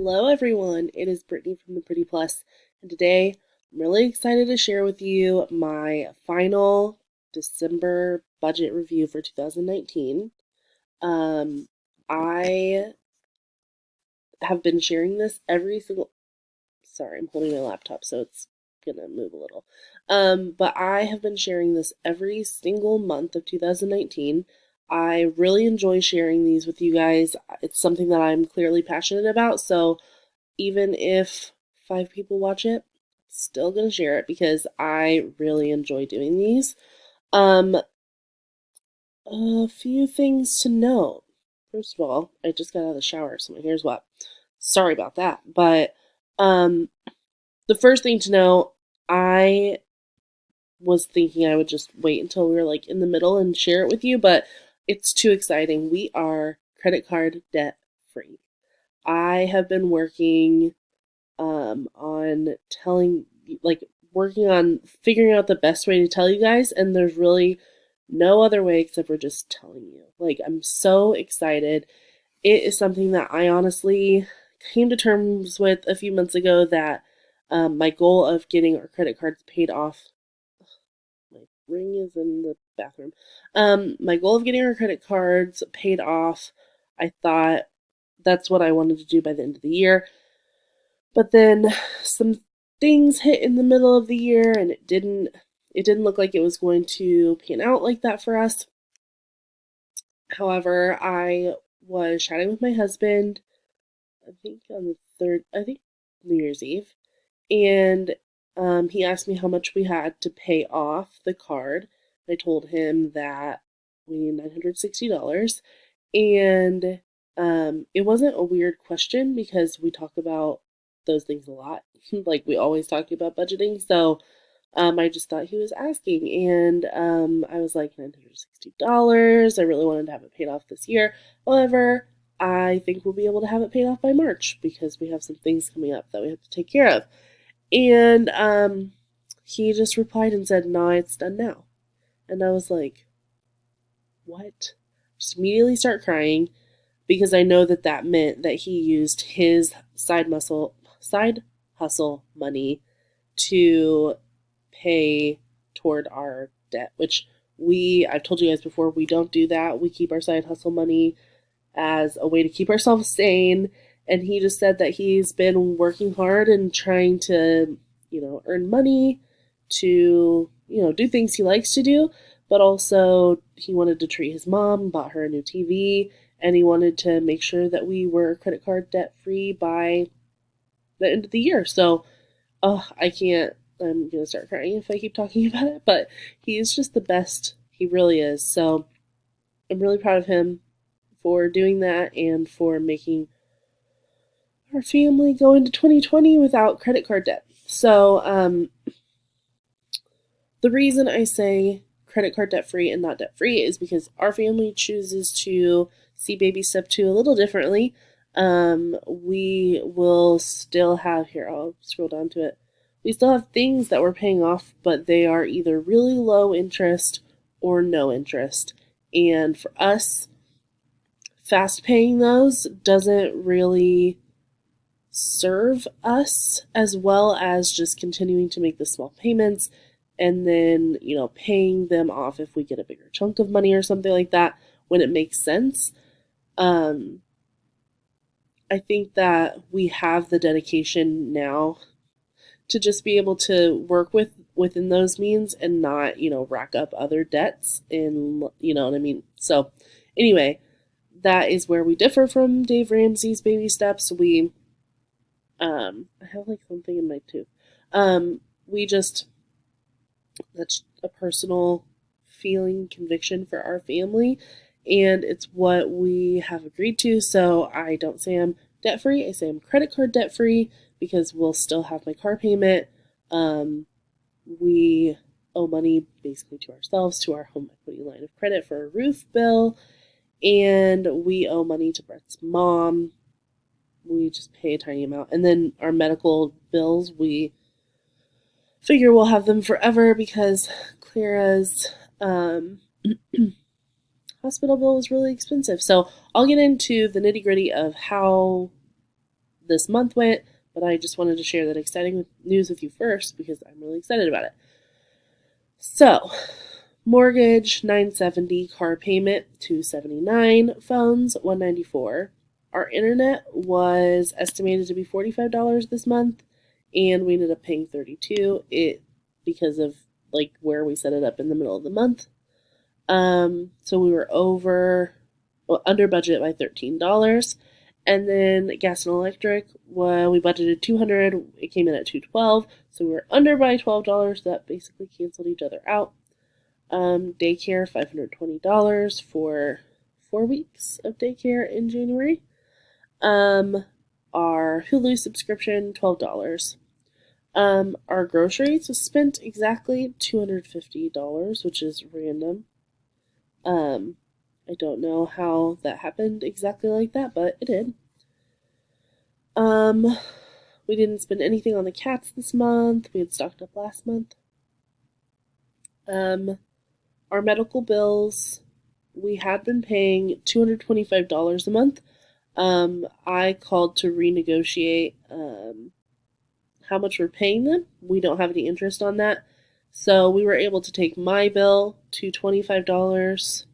Hello, everyone. It is Brittney from the Pretty Plus, and today I'm really excited to share with you my final December budget review for 2019. I have been sharing this every single. Sorry, I'm holding my laptop, so it's gonna move a little. But I have been sharing this every single month of 2019. I really enjoy sharing these with you guys. It's something that I'm clearly passionate about, so even if 5 people watch it, still gonna share it because I really enjoy doing these. Um, a few things to note. First of all, I just got out of the shower, so my hair's wet. Sorry about that. But um, the first thing to know, I was thinking I would just wait until we were like in the middle and share it with you, but it's too exciting. We are credit card debt free. I have been working on working on figuring out the best way to tell you guys, and there's really no other way except for just telling you. Like, I'm so excited. It is something that I honestly came to terms with a few months ago that my goal of getting our credit cards paid off. My ring is in the bathroom. My goal of getting our credit cards paid off, I thought that's what I wanted to do by the end of the year. But then some things hit in the middle of the year and it didn't look like it was going to pan out like that for us. However, I was chatting with my husband, I think on the third, I think New Year's Eve, and he asked me how much we had to pay off the card. I told him that we need $960, and it wasn't a weird question because we talk about those things a lot. Like, we always talk about budgeting, so I just thought he was asking, and I was like, $960. I really wanted to have it paid off this year. However, I think we'll be able to have it paid off by March because we have some things coming up that we have to take care of. And he just replied and said, "No, it's done now." And I was like, "What?" Just immediately start crying because I know that that meant that he used his side hustle money to pay toward our debt, which I've told you guys before, we don't do that. We keep our side hustle money as a way to keep ourselves sane. And he just said that he's been working hard and trying to, earn money to, do things he likes to do, but also he wanted to treat his mom, bought her a new TV, and he wanted to make sure that we were credit card debt free by the end of the year. So, oh, I can't. I'm gonna start crying if I keep talking about it, but he's just the best. He really is. So I'm really proud of him for doing that and for making our family go into 2020 without credit card debt. So the reason I say credit card debt free and not debt free is because our family chooses to see baby step 2 a little differently. We will still have, here, I'll scroll down to it. We still have things that we're paying off, but they are either really low interest or no interest. And for us, fast paying those doesn't really serve us as well as just continuing to make the small payments and then, paying them off if we get a bigger chunk of money or something like that when it makes sense. I think that we have the dedication now to just be able to work within those means and not, rack up other debts, and you know what I mean. So anyway, that is where we differ from Dave Ramsey's baby steps. I have like something in my tooth. We just That's a personal feeling, conviction for our family, and it's what we have agreed to. So I don't say I'm debt free, I say I'm credit card debt free because we'll still have my car payment. We owe money basically to ourselves, to our home equity line of credit for a roof bill, and we owe money to Brett's mom. We just pay a tiny amount. And then our medical bills, we figure we'll have them forever because Clara's hospital bill was really expensive. So I'll get into the nitty gritty of how this month went, but I just wanted to share that exciting news with you first because I'm really excited about it. So, mortgage $970, car payment $279, phones $194. Our internet was estimated to be $45 this month, and we ended up paying $32. It because of like where we set it up in the middle of the month. So we were under budget by $13. And then gas and electric, well, we budgeted $200. It came in at $212. So we were under by $12. That basically canceled each other out. Daycare, $520 for 4 weeks of daycare in January. Our Hulu subscription, $12. Our groceries was spent exactly $250, which is random. I don't know how that happened exactly like that, but it did. We didn't spend anything on the cats this month. We had stocked up last month. Our medical bills, we had been paying $225 a month. I called to renegotiate how much we're paying them. We don't have any interest on that. So we were able to take my bill to $25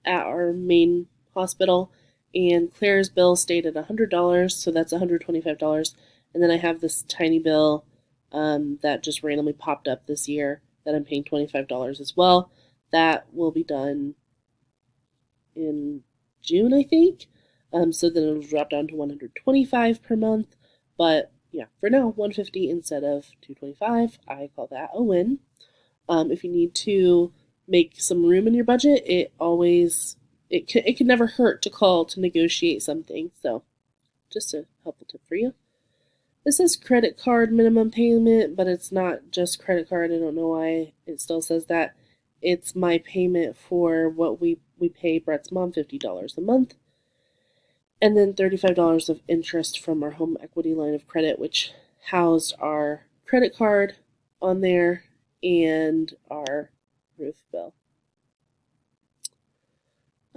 at our main hospital, and Claire's bill stayed at $100, so that's $125. And then I have this tiny bill that just randomly popped up this year that I'm paying $25 as well. That will be done in June, I think. So then it'll drop down to $125 per month. But yeah, for now, $150 instead of $225. I call that a win. If you need to make some room in your budget, it can never hurt to call to negotiate something. So just a helpful tip for you. This is credit card minimum payment, but it's not just credit card. I don't know why it still says that. It's my payment for what we pay Brett's mom, $50 a month. And then $35 of interest from our home equity line of credit, which housed our credit card on there and our roof bill.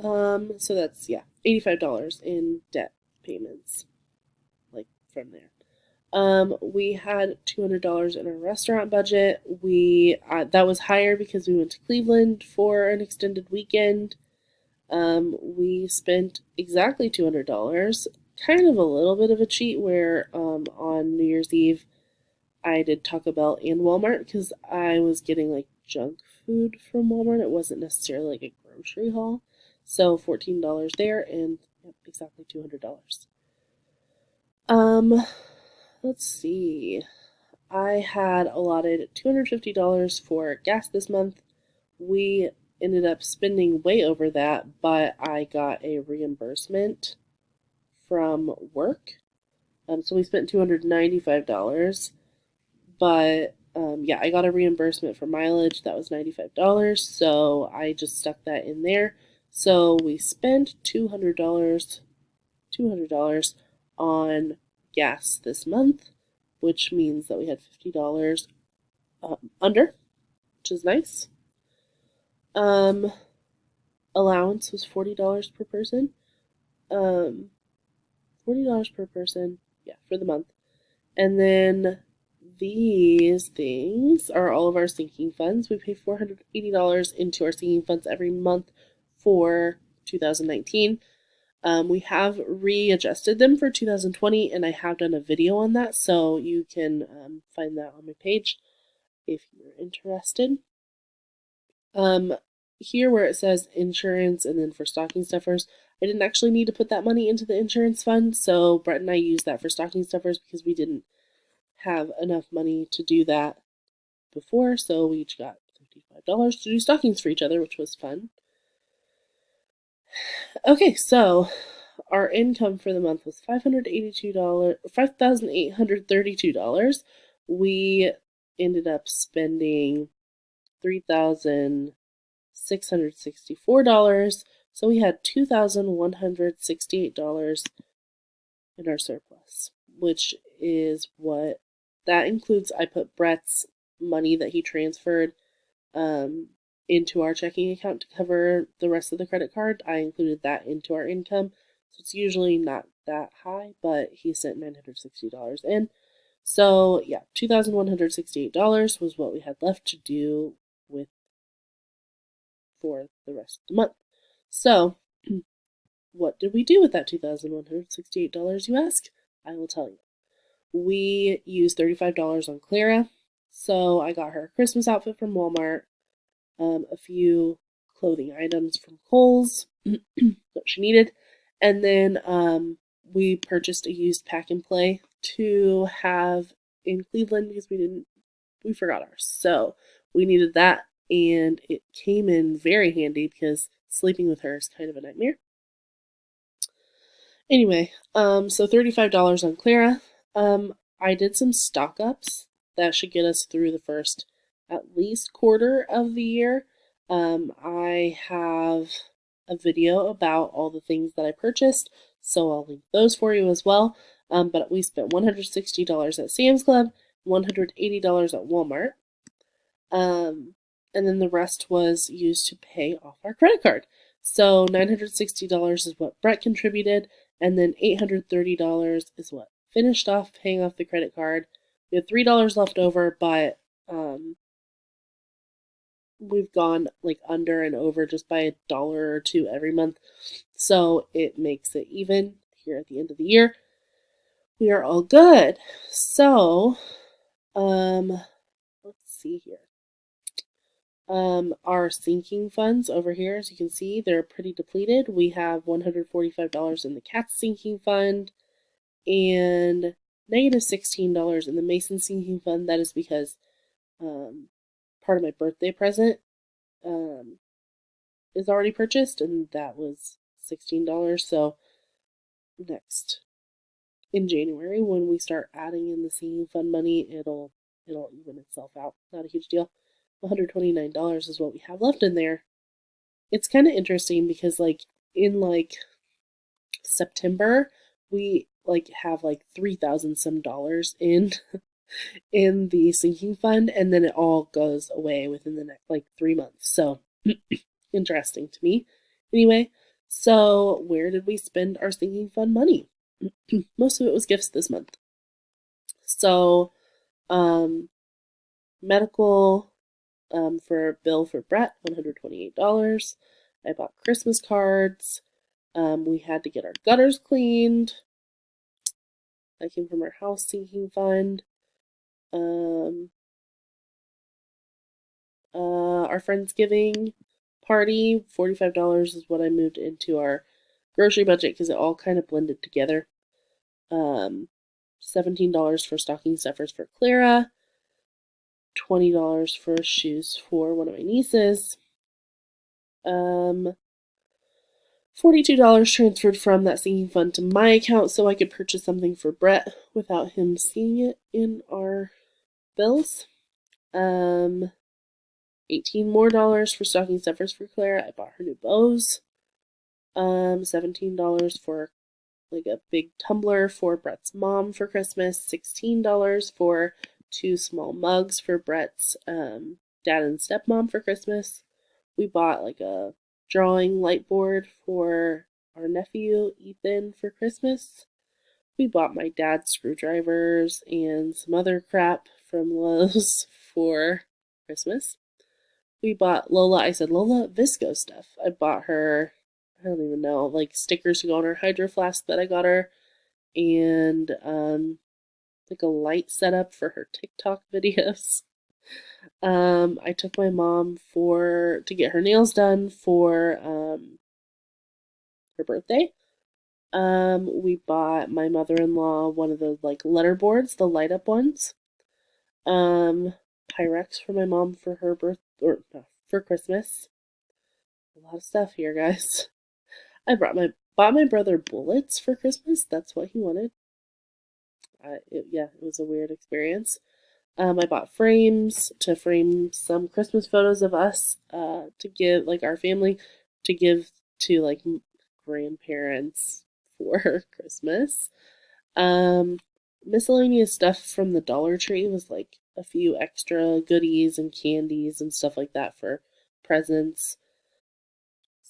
So that's, $85 in debt payments, like from there. We had $200 in our restaurant budget. That was higher because we went to Cleveland for an extended weekend. We spent exactly $200. Kind of a little bit of a cheat where on New Year's Eve I did Taco Bell and Walmart because I was getting like junk food from Walmart. It wasn't necessarily like a grocery haul. So $14 there and exactly $200. Let's see. I had allotted $250 for gas this month. We ended up spending way over that, but I got a reimbursement from work. So we spent $295, but I got a reimbursement for mileage. That was $95, so I just stuck that in there. So we spent $200 on gas this month, which means that we had $50 under, which is nice. Allowance was $40 per person. $40 per person, for the month. And then these things are all of our sinking funds. We pay $480 into our sinking funds every month for 2019. We have readjusted them for 2020, and I have done a video on that, so you can find that on my page if you're interested. Here where it says insurance and then for stocking stuffers, I didn't actually need to put that money into the insurance fund, so Brett and I used that for stocking stuffers because we didn't have enough money to do that before, so we each got $55 to do stockings for each other, which was fun. Okay, so our income for the month was $5,832. We ended up spending $3,664. So we had $2,168 in our surplus, which is what that includes. I put Brett's money that he transferred into our checking account to cover the rest of the credit card. I included that into our income. So it's usually not that high, but he sent $960 in. So yeah, $2,168 was what we had left to do with for the rest of the month. So what did we do with that $2,168, you ask? I will tell you. We used $35 on Clara. So I got her a Christmas outfit from Walmart, a few clothing items from Kohl's that she needed, and then we purchased a used pack and play to have in Cleveland because we forgot ours. So we needed that, and it came in very handy because sleeping with her is kind of a nightmare. Anyway, so $35 on Clara. I did some stock ups that should get us through the first at least quarter of the year. I have a video about all the things that I purchased, so I'll link those for you as well. But we spent $160 at Sam's Club, $180 at Walmart. And then the rest was used to pay off our credit card. So $960 is what Brett contributed, and then $830 is what finished off paying off the credit card. We had $3 left over, but we've gone like under and over just by $1 or $2 every month. So it makes it even here at the end of the year. We are all good. So, let's see here. Our sinking funds over here, as you can see, they're pretty depleted. We have $145 in the cat's sinking fund and negative $16 in the Mason sinking fund. That is because part of my birthday present is already purchased, and that was $16. So next in January, when we start adding in the sinking fund money, it'll even itself out. Not a huge deal. $129 is what we have left in there. It's kind of interesting because in September we have 3,000 some dollars in in the sinking fund, and then it all goes away within the next 3 months. So interesting to me. Anyway, so where did we spend our sinking fund money? Most of it was gifts this month. So medical for a bill for Brett, $128. I bought Christmas cards. We had to get our gutters cleaned. That came from our house sinking fund. Our Friendsgiving party, $45 is what I moved into our grocery budget because it all kind of blended together. $17 for stocking stuffers for Clara. $20 for shoes for one of my nieces. $42 transferred from that sinking fund to my account so I could purchase something for Brett without him seeing it in our bills. $18 more for stocking stuffers for Clara. I bought her new bows. $17 for a big tumbler for Brett's mom for Christmas. $16 for 2 small mugs for Brett's dad and stepmom for Christmas. We bought a drawing light board for our nephew Ethan for Christmas. We bought my dad screwdrivers and some other crap from Lowe's for Christmas. We bought Lola, Visco stuff. I bought her, I don't even know, stickers to go on her hydro flask that I got her, and a light setup for her TikTok videos. I took my mom to get her nails done for her birthday. We bought my mother-in-law one of the letter boards, the light up ones. Pyrex for my mom for her for Christmas. A lot of stuff here, guys. I bought my brother bullets for Christmas. That's what he wanted. It was a weird experience. I bought frames to frame some Christmas photos of us to give our family to give to grandparents for Christmas. Miscellaneous stuff from the Dollar Tree was a few extra goodies and candies and stuff like that for presents.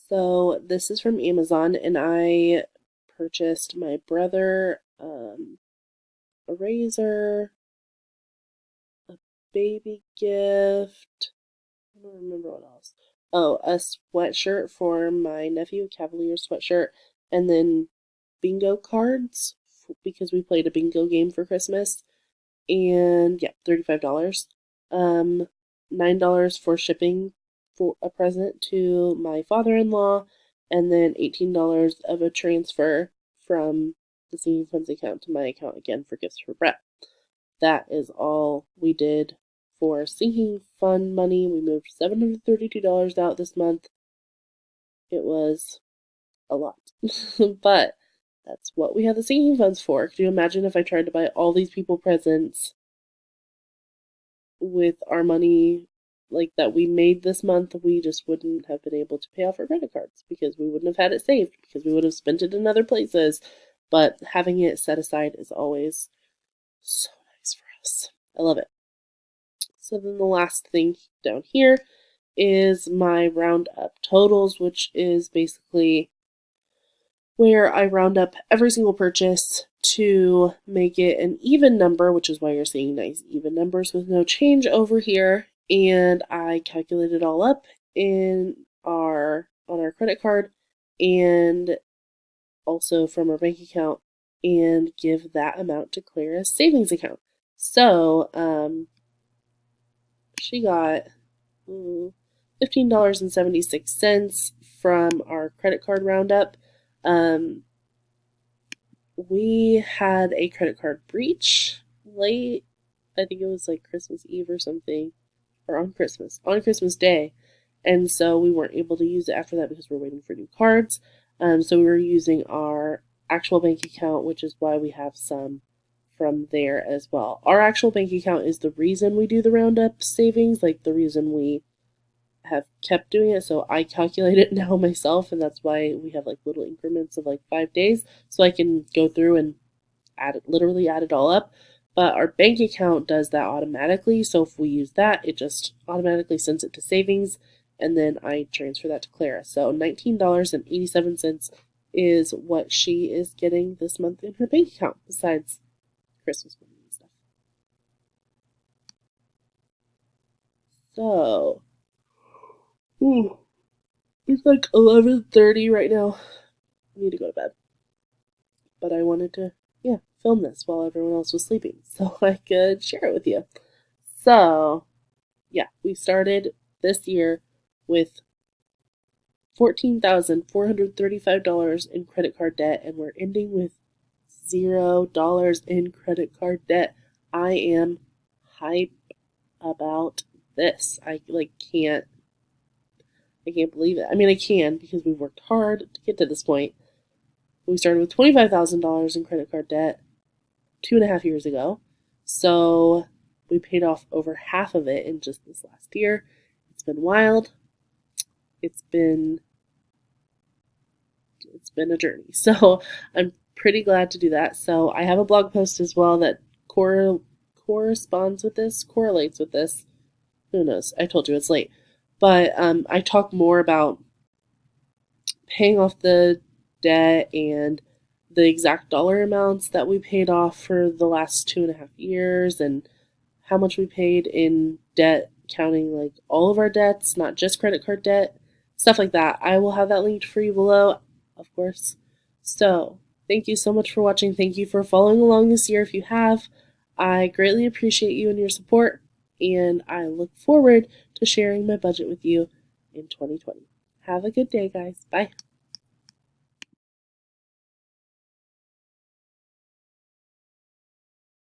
So this is from Amazon, and I purchased my brother a razor, a baby gift. I don't remember what else. Oh, a sweatshirt for my nephew, a Cavalier sweatshirt, and then bingo cards because we played a bingo game for Christmas. And yeah, $35. Um, $9 for shipping for a present to my father-in-law, and then $18 of a transfer from the Singing Funds account to my account again for gifts for Brett. That is all we did for sinking fund money. We moved $732 out this month. It was a lot. But that's what we have the sinking funds for. Could you imagine if I tried to buy all these people presents with our money like that we made this month? We just wouldn't have been able to pay off our credit cards because we wouldn't have had it saved because we would have spent it in other places. But having it set aside is always so nice for us. I love it. So then the last thing down here is my roundup totals, which is basically where I round up every single purchase to make it an even number, which is why you're seeing nice even numbers with no change over here. And I calculate it all up on our credit card and also from our bank account and give that amount to Clara's savings account. So she got $15.76 from our credit card roundup. We had a credit card breach late. I think it was like Christmas Eve or something, or on Christmas Day. And so we weren't able to use it after that because we're waiting for new cards. So we were using our actual bank account, which is why we have some from there as well. Our actual bank account is the reason we do the roundup savings, like the reason we have kept doing it. So I calculate it now myself, and that's why we have like little increments of like 5 days, so I can go through and literally add it all up. But our bank account does that automatically, so if we use that, it just automatically sends it to savings, and then I transfer that to Clara. So $19.87 is what she is getting this month in her bank account, besides Christmas money and stuff. So, it's like 11:30 right now. I need to go to bed. But I wanted to, film this while everyone else was sleeping so I could share it with you. So, we started this year with $14,435 in credit card debt, and we're ending with $0 in credit card debt. I am hype about this. I can't believe it. I mean, I can because we worked hard to get to this point. We started with $25,000 in credit card debt 2.5 years ago. So we paid off over half of it in just this last year. It's been wild. It's been a journey. So I'm pretty glad to do that. So I have a blog post as well that corresponds with this, correlates with this. Who knows? I told you it's late. But I talk more about paying off the debt and the exact dollar amounts that we paid off for the last 2.5 years and how much we paid in debt, counting like all of our debts, not just credit card debt, stuff like that. I will have that linked for you below, of course. So thank you so much for watching. Thank you for following along this year if you have. I greatly appreciate you and your support, and I look forward to sharing my budget with you in 2020. Have a good day, guys. Bye.